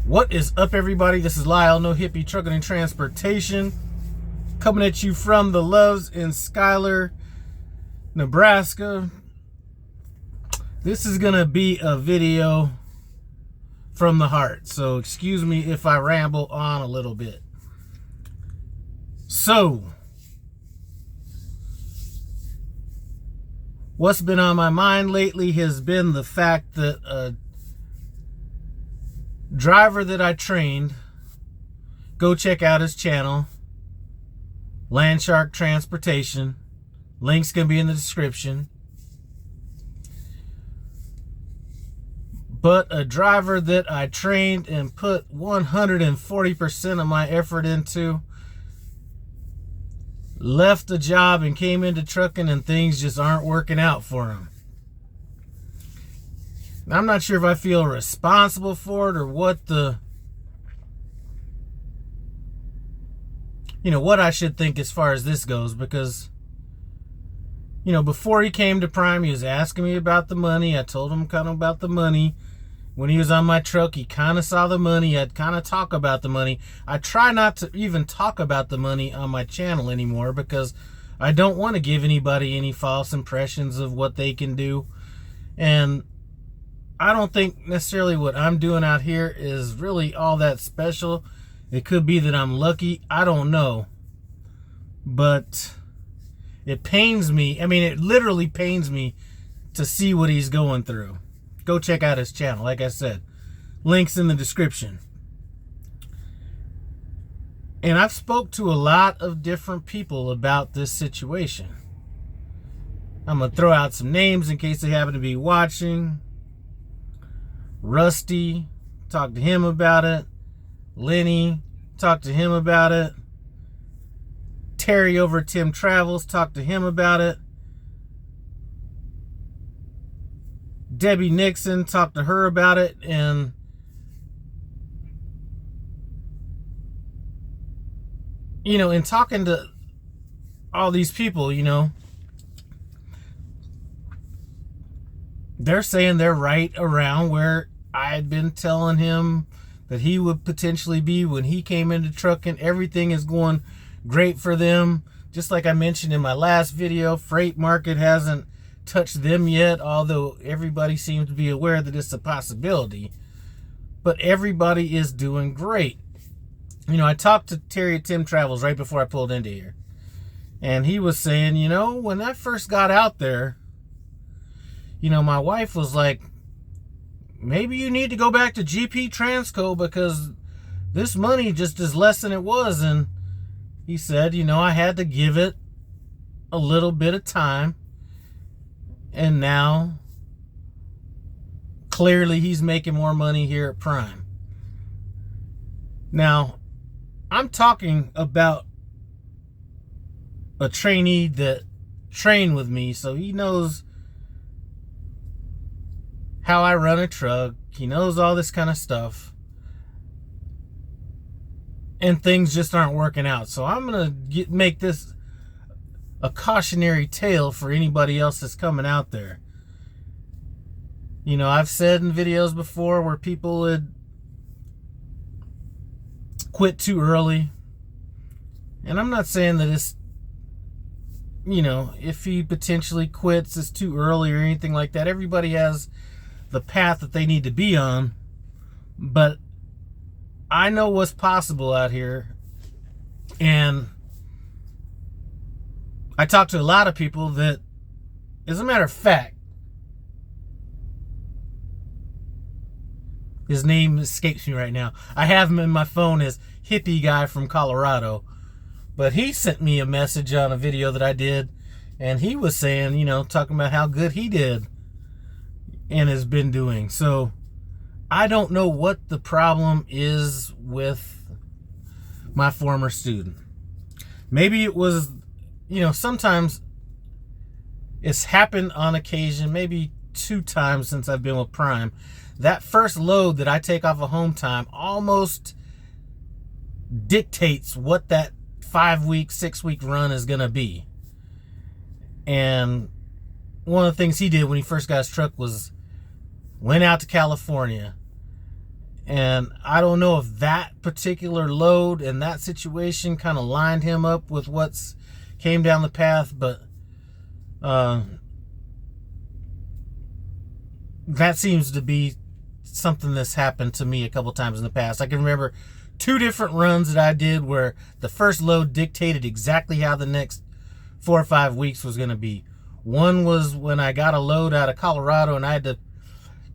What is up, everybody? This is Lyle, No Hippie Trucking and Transportation, coming at you from the Loves in Schuyler, Nebraska. This is gonna be a video from the heart, so excuse me if I ramble on a little bit. So, what's been on my mind lately has been the fact that a driver that I trained, go check out his channel, Landshark Transportation. Links can be in the description. But a driver that I trained and put 140% of my effort into left the job and came into trucking, and things just aren't working out for him. I'm not sure if I feel responsible for it or what what I should think as far as this goes, because before he came to Prime, he was asking me about the money. I told him kind of about the money. When he was on my truck, he kind of saw the money. I'd kind of talk about the money. I try not to even talk about the money on my channel anymore, because I don't want to give anybody any false impressions of what they can do. And I don't think necessarily what I'm doing out here is really all that special. It could be that I'm lucky. I don't know. But it pains me. I mean, it literally pains me to see what he's going through. Go check out his channel. Like I said, links in the description. And I've spoke to a lot of different people about this situation. I'm going to throw out some names in case they happen to be watching. Rusty, talked to him about it. Lenny, talked to him about it. Terry over at Tim Travels, talked to him about it. Debbie Nixon, talked to her about it. And in talking to all these people, they're saying they're right around where I had been telling him that he would potentially be when he came into trucking. Everything is going great for them. Just like I mentioned in my last video, freight market hasn't touched them yet, although everybody seems to be aware that it's a possibility. But everybody is doing great. I talked to Terry at Tim Travels right before I pulled into here. And he was saying, when I first got out there, my wife was like, maybe you need to go back to GP Transco because this money just is less than it was. And he said, I had to give it a little bit of time. And now, clearly, he's making more money here at Prime. Now, I'm talking about a trainee that trained with me, so he knows how I run a truck. He knows all this kind of stuff. And things just aren't working out. So I'm going to make this a cautionary tale for anybody else that's coming out there. I've said in videos before where people had quit too early. And I'm not saying that it's, if he potentially quits, it's too early or anything like that. Everybody has the path that they need to be on, but I know what's possible out here. And I talked to a lot of people that, as a matter of fact, his name escapes me right now. I have him in my phone as Hippie Guy from Colorado, but he sent me a message on a video that I did, and he was saying, talking about how good he did and has been doing. So I don't know what the problem is with my former student. Maybe it was, sometimes it's happened on occasion, maybe 2 times since I've been with Prime. That first load that I take off of home time almost dictates what that 5-week, 6-week run is going to be. And one of the things he did when he first got his truck was went out to California And I don't know if that particular load and that situation kind of lined him up with what's came down the path, but that seems to be something that's happened to me a couple times in the past. I can remember 2 different runs that I did where the first load dictated exactly how the next 4 or 5 weeks was going to be. One was when I got a load out of Colorado and I had to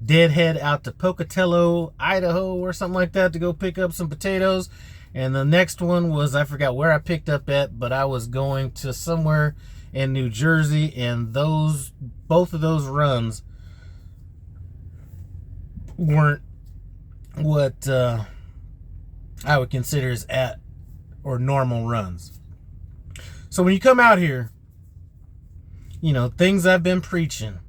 deadhead out to Pocatello, Idaho or something like that to go pick up some potatoes. And the next one was, I forgot where I picked up at, but I was going to somewhere in New Jersey, and both of those runs weren't what I would consider as at or normal runs. So when you come out here, you know, things I've been preaching.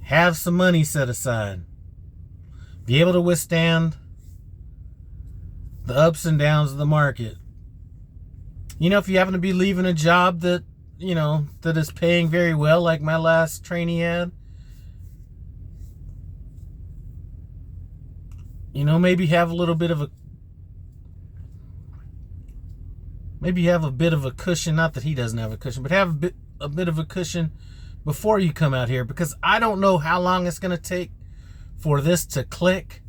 Have some money set aside. Be able to withstand the ups and downs of the market. You know, if you happen to be leaving a job that, you know, that is paying very well, like my last trainee ad, you know, maybe have a bit of a cushion. Not that he doesn't have a cushion, but have a bit of a cushion before you come out here, because I don't know how long it's going to take for this to click,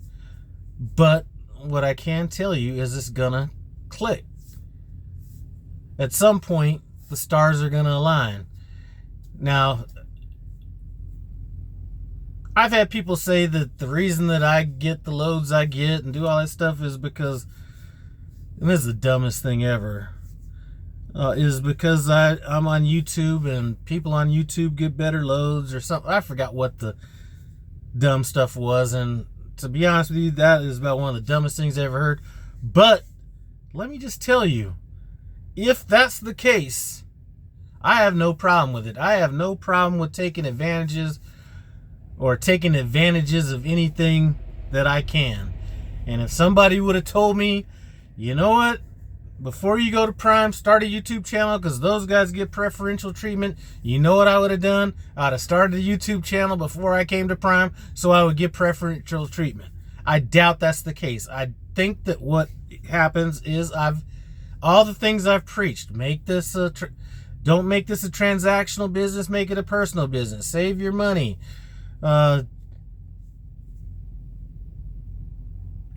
but what I can tell you is it's going to click. At some point, the stars are going to align. Now, I've had people say that the reason that I get the loads I get and do all that stuff is because, and this is the dumbest thing ever, is because I'm on YouTube and people on YouTube get better loads or something. I forgot what the dumb stuff was, and to be honest with you, that is about one of the dumbest things I ever heard. But let me just tell you, if that's the case, I have no problem with it. I have no problem with taking advantages of anything that I can. And if somebody would have told me, you know what, before you go to Prime, start a YouTube channel because those guys get preferential treatment, you know what I would have done? I'd have started a YouTube channel before I came to Prime so I would get preferential treatment. I doubt that's the case. I think that what happens is all the things I've preached, don't make this a transactional business, make it a personal business. Save your money.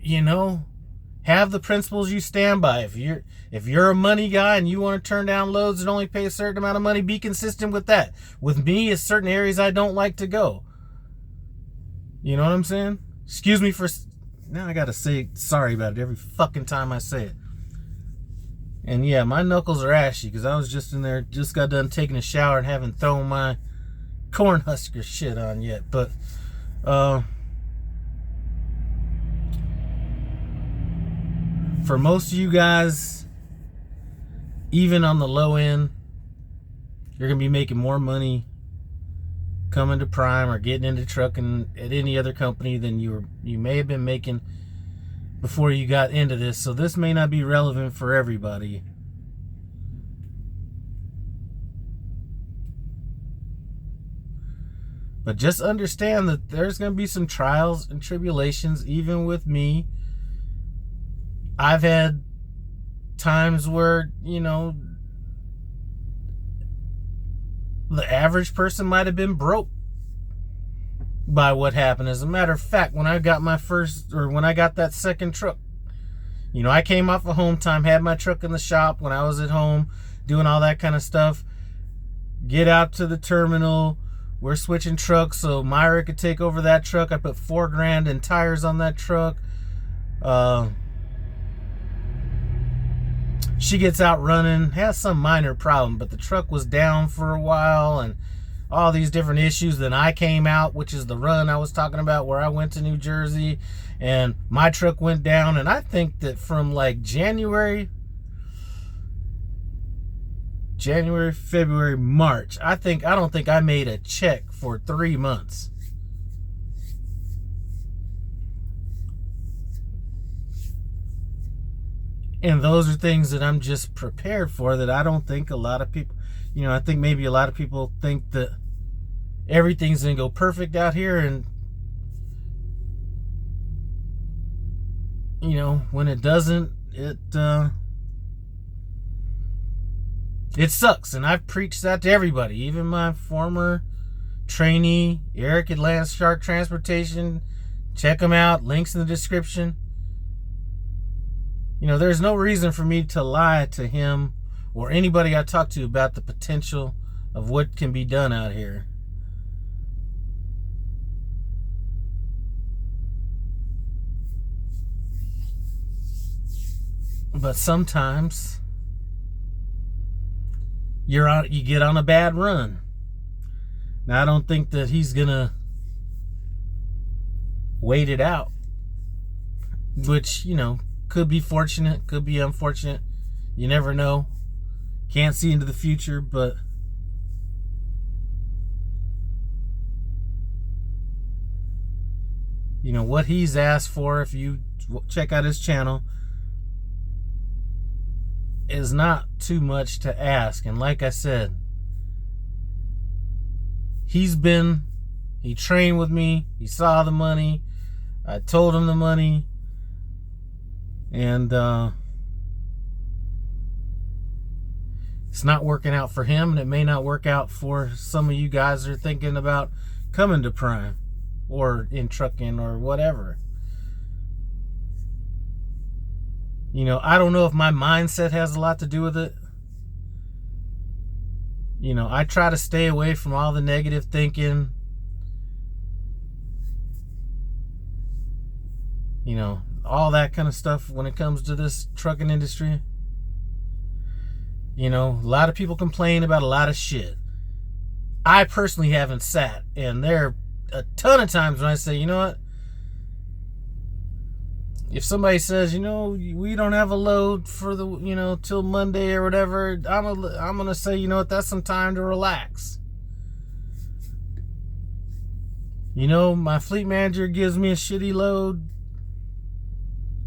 You know, have the principles you stand by. If you're a money guy and you want to turn down loads and only pay a certain amount of money, be consistent with that. With me, it's certain areas I don't like to go. You know what I'm saying? Excuse me for, now I gotta say sorry about it every fucking time I say it. And yeah, my knuckles are ashy because I was just in there, just got done taking a shower and haven't thrown my Cornhusker shit on yet. But for most of you guys, even on the low end, you're gonna be making more money coming to Prime or getting into trucking at any other company than you may have been making before you got into this. So this may not be relevant for everybody. But just understand that there's going to be some trials and tribulations, even with me. I've had times where, you know, the average person might have been broke by what happened. As a matter of fact, when I got that second truck, you know, I came off of home time, had my truck in the shop when I was at home, doing all that kind of stuff. Get out to the terminal. We're switching trucks so Myra could take over that truck. I put $4,000 in tires on that truck. She gets out running, has some minor problem, but the truck was down for a while and all these different issues. Then I came out, which is the run I was talking about where I went to New Jersey and my truck went down. And I think that from like January, February, March, I don't think I made a check for 3 months. And those are things that I'm just prepared for, that I don't think a lot of people, you know, I think maybe a lot of people think that everything's going to go perfect out here, and you know, when it doesn't, it sucks. And I've preached that to everybody, even my former trainee, Eric at Land Shark Transportation. Check him out, links in the description. You know, there's no reason for me to lie to him or anybody I talk to about the potential of what can be done out here. But sometimes you get on a bad run. Now, I don't think that he's gonna wait it out, which, you know, could be fortunate, could be unfortunate. You never know. Can't see into the future, but you know what he's asked for, if you check out his channel, is not too much to ask. And like I said, he trained with me, he saw the money, I told him the money, and it's not working out for him, and it may not work out for some of you guys that are thinking about coming to Prime or in trucking or whatever. You know, I don't know if my mindset has a lot to do with it. You know, I try to stay away from all the negative thinking. You know, all that kind of stuff when it comes to this trucking industry. You know, a lot of people complain about a lot of shit. I personally haven't sat, and there are a ton of times when I say, you know what? If somebody says, you know, we don't have a load for the, you know, till Monday or whatever, I'm gonna say, you know what, that's some time to relax. You know, my fleet manager gives me a shitty load.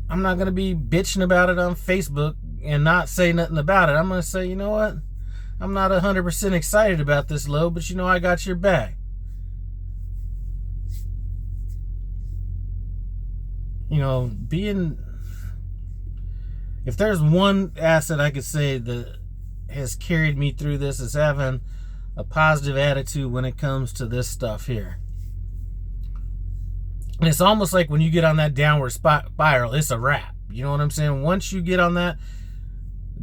I'm not gonna be bitching about it on Facebook and not say nothing about it. I'm gonna say, you know what, I'm not 100% excited about this load, but you know, I got your back. You know, if there's one asset I could say that has carried me through this, is having a positive attitude when it comes to this stuff here. And it's almost like when you get on that downward spiral, it's a wrap. You know what I'm saying? Once you get on that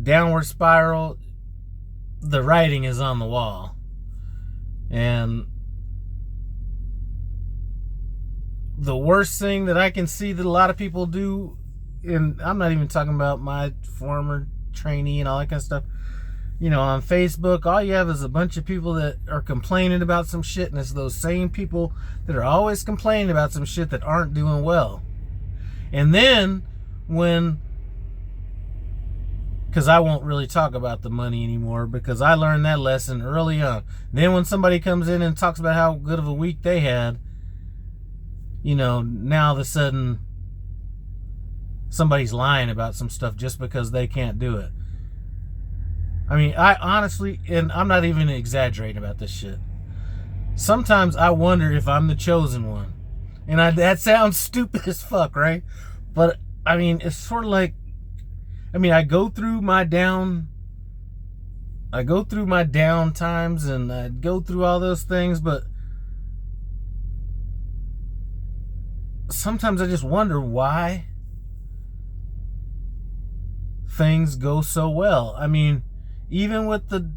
downward spiral, the writing is on the wall. And the worst thing that I can see that a lot of people do, and I'm not even talking about my former trainee and all that kind of stuff, you know, on Facebook, all you have is a bunch of people that are complaining about some shit, and it's those same people that are always complaining about some shit that aren't doing well. And then because I won't really talk about the money anymore, because I learned that lesson early on. Then when somebody comes in and talks about how good of a week they had, you know, now all of a sudden somebody's lying about some stuff just because they can't do it. I mean, I honestly, and I'm not even exaggerating about this shit, sometimes I wonder if I'm the chosen one. And that sounds stupid as fuck, right? But I mean, it's sort of like, I mean, I go through my down times, and I go through all those things, but sometimes I just wonder why things go so well. I mean, even with the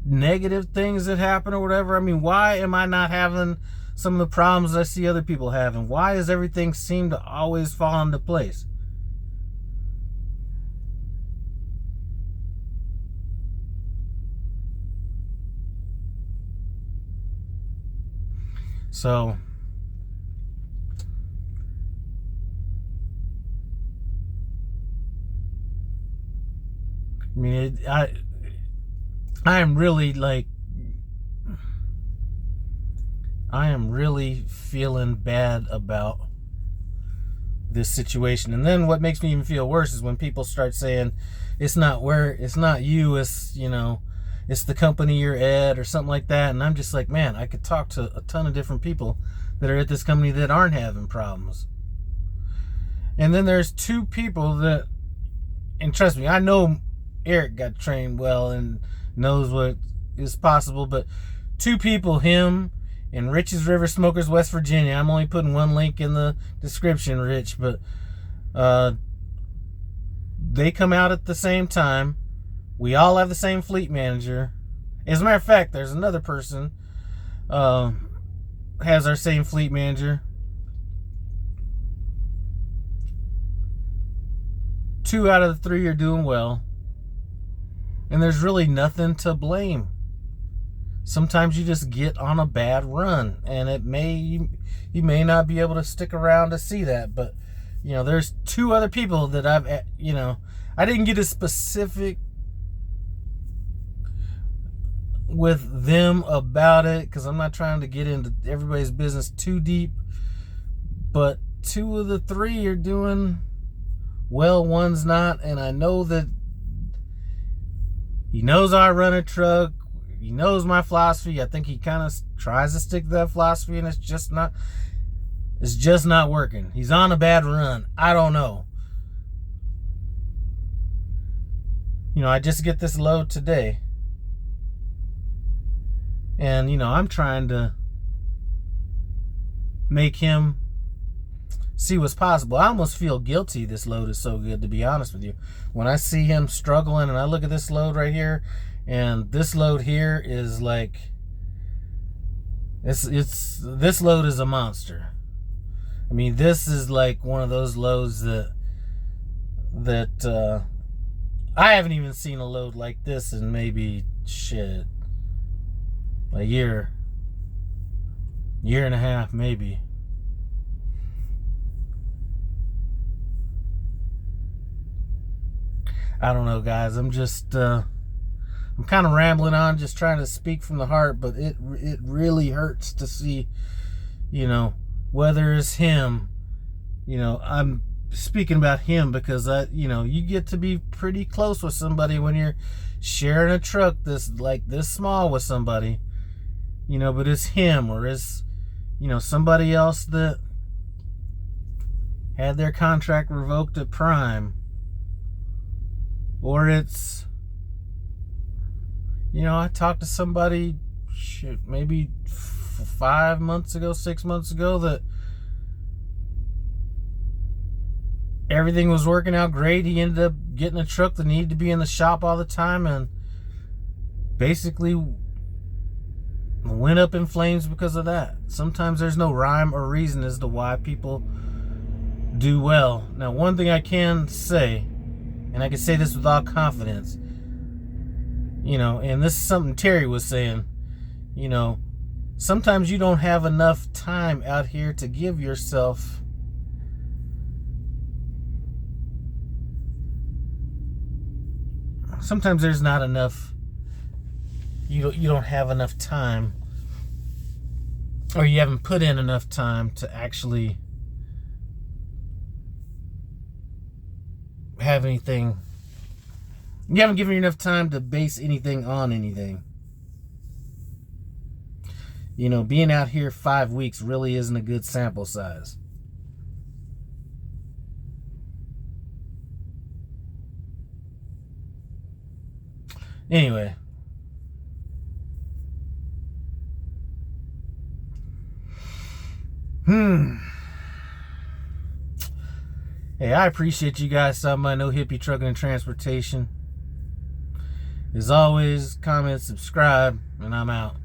negative things that happen or whatever, I mean, why am I not having some of the problems I see other people having? Why does everything seem to always fall into place? So I mean, I am really feeling bad about this situation. And then what makes me even feel worse is when people start saying it's not you, it's, you know, it's the company you're at or something like that. And I'm just like, man, I could talk to a ton of different people that are at this company that aren't having problems. And then there's two people that, and trust me, I know Eric got trained well and knows what is possible, but two people, him and Rich's River Smokers, West Virginia. I'm only putting one link in the description, Rich, but they come out at the same time. We all have the same fleet manager. As a matter of fact, there's another person has our same fleet manager. 2 out of the 3 are doing well. And there's really nothing to blame. Sometimes you just get on a bad run, and you may not be able to stick around to see that, but there's 2 other people that I didn't get a specific with them about it because I'm not trying to get into everybody's business too deep, but 2 of the 3 are doing well, one's not, and I know that he knows I run a truck. He knows my philosophy. I think he kind of tries to stick to that philosophy, and it's just not working. He's on a bad run. I don't know. I just get this load today. And, I'm trying to make him see what's possible. I almost feel guilty this load is so good, to be honest with you. When I see him struggling and I look at this load right here, and this load here is like, this load is a monster. I mean, this is like one of those loads that I haven't even seen a load like this in maybe a year and a half, maybe. I don't know, guys. I'm just I'm kind of rambling on, just trying to speak from the heart, but it really hurts to see, whether it's him. I'm speaking about him because you get to be pretty close with somebody when you're sharing a truck this small with somebody, but it's him or it's somebody else that had their contract revoked at Prime, or it's I talked to somebody maybe 5 months ago, 6 months ago, that everything was working out great. He ended up getting a truck that needed to be in the shop all the time, and basically went up in flames because of that. Sometimes there's no rhyme or reason as to why people do well. Now, one thing I can say, and I can say this with all confidence, and this is something Terry was saying, sometimes you don't have enough time out here to give yourself sometimes there's not enough, you don't have enough time, or you haven't put in enough time to actually have anything. You haven't given enough time to base anything on anything. Being out here 5 weeks really isn't a good sample size. Anyway. Hey, I appreciate you guys stopping by No Hippie Trucking and Transportation. As always, comment, subscribe, and I'm out.